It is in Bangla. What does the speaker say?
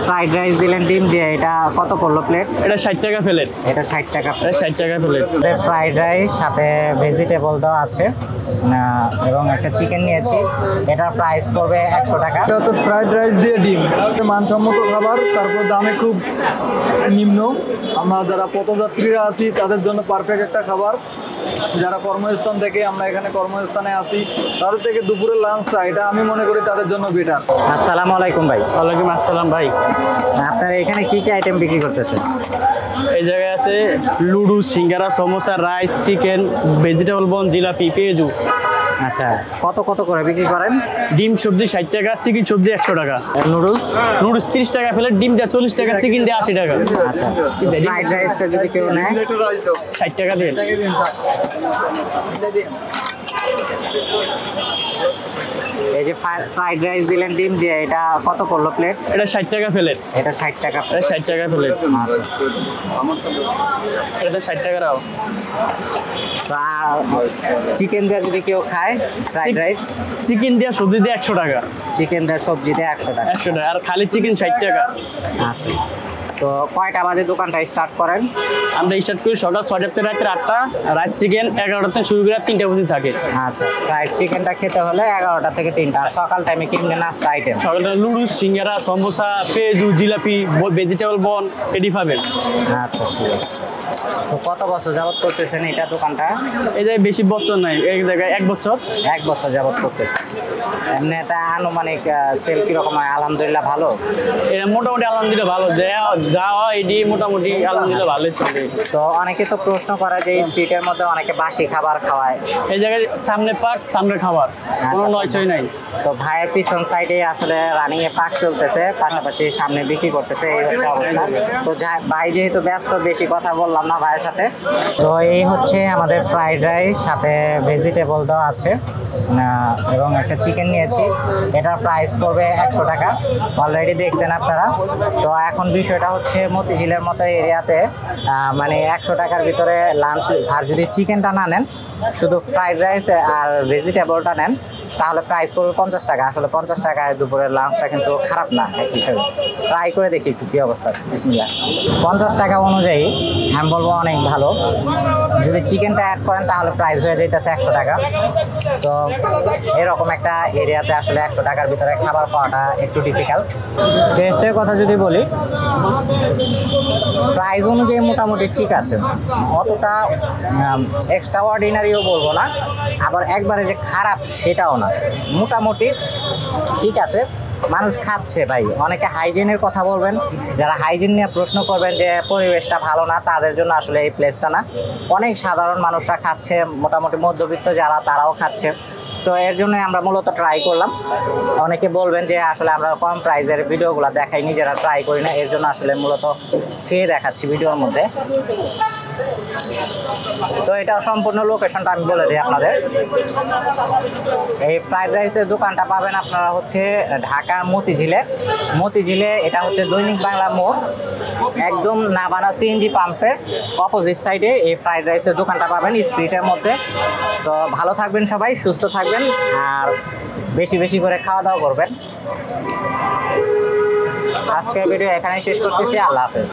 ফ্রাইড রাইস দিলেন ডিম দিয়ে, এটা কত পড়লো প্লেট? এটা 60 টাকা প্লেট। এটা 60 টাকা। এটা 60 টাকা প্লেট। ফ্রাইড রাইস সাথে ভেজিটেবল দেওয়া আছে এবং একটা চিকেন নিয়েছি, এটার প্রাইস পড়বে 100 টাকা। এটা তো ফ্রাইড রাইস দিয়ে ডিম, মানসম্মত খাবার, তারপর দামে খুব নিম্ন। আমরা যারা পথযাত্রীরা আছি তাদের জন্য পারফেক্ট একটা খাবার। যারা কর্মস্থান থেকে আমরা এখানে কর্মস্থানে আসি তাদের থেকে দুপুরের লাঞ্চটা এটা আমি মনে করি তাদের জন্য বেটার। আসসালামু আলাইকুম ভাই। ওয়ালাইকুম আসসালাম ভাই। আপনারা এখানে কি কি আইটেম বিক্রি করতেছেন? এই জায়গায় আছে লুডু, সিঙ্গারা, সমোসা, রাইস, চিকেন, ভেজিটেবল বন, জিলাপি, পেঁয়াজু। আচ্ছা, কত কত করে বিক্রি করেন? ডিম সবজি 60 টাকা, চিকেন সবজি 100 টাকা। নুডলস 30 টাকা প্লেট, ডিম দেওয়া 40 টাকা, চিকেন দেওয়া 80 টাকা। আচ্ছা, ফ্রাইড রাইসটা যদি কেউ নেয় 60 টাকা দিয়ে। এই যে ফ্রাইড রাইস দিলেন ডিম দিয়ে, এটা কত পড়লো প্লেট? এটা 60 টাকা প্লেট। এটা 60 টাকা। এটা 60 টাকা প্লেট। আচ্ছা, এটা 60 টাকা রাও। চিকেন দিয়ে যদি কেউ খায় ফ্রাইড রাইস, চিকেন দিয়ে সবজি দিয়ে 100 টাকা। চিকেন দিয়ে সবজি দিয়ে 100 টাকা। 100 টাকা। আর খালি চিকেন 60 টাকা। আচ্ছা, তো কয়টা বাজে দোকানটা স্টার্ট করেন? আমরা স্টার্ট করি সকাল 6টা থেকে রাত 8টা। রাত চিকেন 11টা থেকে শুরু করে 3টা পর্যন্ত থাকে। আচ্ছা, ফ্রাইড চিকেনটা খেতে হলে 11টা থেকে 3টা। আর সকাল টাইমে কিনলে নাস্তা আইটেম? সকালটা লুডু, সিঙ্গারা, সমোসা, পেঁয়াজু, জিলাপি, ভেজিটেবল বন এটি পাবেন। আচ্ছা, ঠিক আছে। তো কত বছর যাবত করতেছেন এটা দোকানটা? এই জায়গায় বেশি বছর নাই, এই জায়গায় 1 বছর। 1 বছর যাবত করতেছেন। এমনি এটা আনুমানিক সেল কিরকম হয়? আলহামদুলিল্লাহ ভালো। এটা মোটামুটি আলহামদুলিল্লাহ ভালো, যা হয় এটি মোটামুটি আলহামদুলিল্লাহ ভালোই চলে। তো অনেকে তো প্রশ্ন করে যে এই স্ট্রিটের মধ্যে অনেকে বাসি খাবার খাওয়ায়। এই জায়গায় সামনে পার্ক, সামনে খাবার, কোনো নয়ছয় নাই। তো ভাইয়ের পিছন সাইডে আসলে রানিং এ পার্ক চলতেছে, পাশাপাশি সামনে বিক্রি করতেছে, এই হচ্ছে অবস্থা। তো ভাই যেহেতু ব্যস্ত, বেশি কথা বললাম না ভাইয়ের সাথে। তো এই হচ্ছে আমাদের ফ্রাইড রাইস, সাথে ভেজিটেবল দেওয়া আছে এবং একটা চিকেন নিয়েছি, এটার প্রাইস পড়বে 100 টাকা। অলরেডি দেখছেন আপনারা। তো এখন বিষয়টা হচ্ছে মতিঝিলের মতো এরিয়াতে মানে 100 টাকার ভিতরে লাঞ্চ, আর যদি চিকেনটা না নেন, শুধু ফ্রাইড রাইস আর ভেজিটেবলটা নেন, তাহলে প্রাইস পড়বে 50 টাকা। আসলে 50 টাকায় দুপুরের লাঞ্চটা কিন্তু খারাপ না এক হিসেবে। ট্রাই করে দেখি একটু কী অবস্থা। বিসমিল্লাহ। 50 টাকা অনুযায়ী আমি বলবো অনেক ভালো। যদি চিকেনটা অ্যাড করেন তাহলে প্রাইস হয়ে যাইতেছে 100 টাকা। তো এরকম একটা এরিয়াতে আসলে 100 টাকার ভিতরে খাবার পাওয়াটা একটু ডিফিকাল্ট। টেস্টের কথা যদি বলি, প্রাইস অনুযায়ী মোটামুটি ঠিক আছে, অতটা এক্সট্রা অর্ডিনারিও বলবো না, আবার একবারে যে খারাপ সেটাও না, মোটামুটি ঠিক আছে। মানুষ খাচ্ছে ভাই। অনেকে হাইজিনের কথা বলবেন, যারা হাইজিন নিয়ে প্রশ্ন করবেন যে পরিবেশটা ভালো না, তাদের জন্য আসলে এই প্লেসটা না। অনেক সাধারণ মানুষরা খাচ্ছে, মোটামুটি মধ্যবিত্ত যারা তারাও খাচ্ছে। তো এর জন্য আমরা মূলত ট্রাই করলাম। অনেকে বলবেন যে আসলে আমরা কম প্রাইসের ভিডিওগুলো দেখাই, নিজেরা ট্রাই করি না, এর জন্য আসলে মূলত খেয়ে দেখাচ্ছি ভিডিওর মধ্যে। তো এটা সম্পূর্ণ লোকেশনটা আমি বলে দিই আপনাদের। এই ফ্রাইড রাইসের দোকানটা পাবেন আপনারা হচ্ছে ঢাকার মতিঝিলে। এটা হচ্ছে দৈনিক বাংলা মোড়, একদম নাবানা সিএনজি পাম্পের অপোজিট সাইডে এই ফ্রাইড রাইসের দোকানটা পাবেন স্ট্রিটের মধ্যে। তো ভালো থাকবেন সবাই, সুস্থ থাকবেন, আর বেশি বেশি করে খাওয়া দাওয়া করবেন। আজকের ভিডিও এখানেই শেষ করতেছি। আল্লাহ হাফেজ।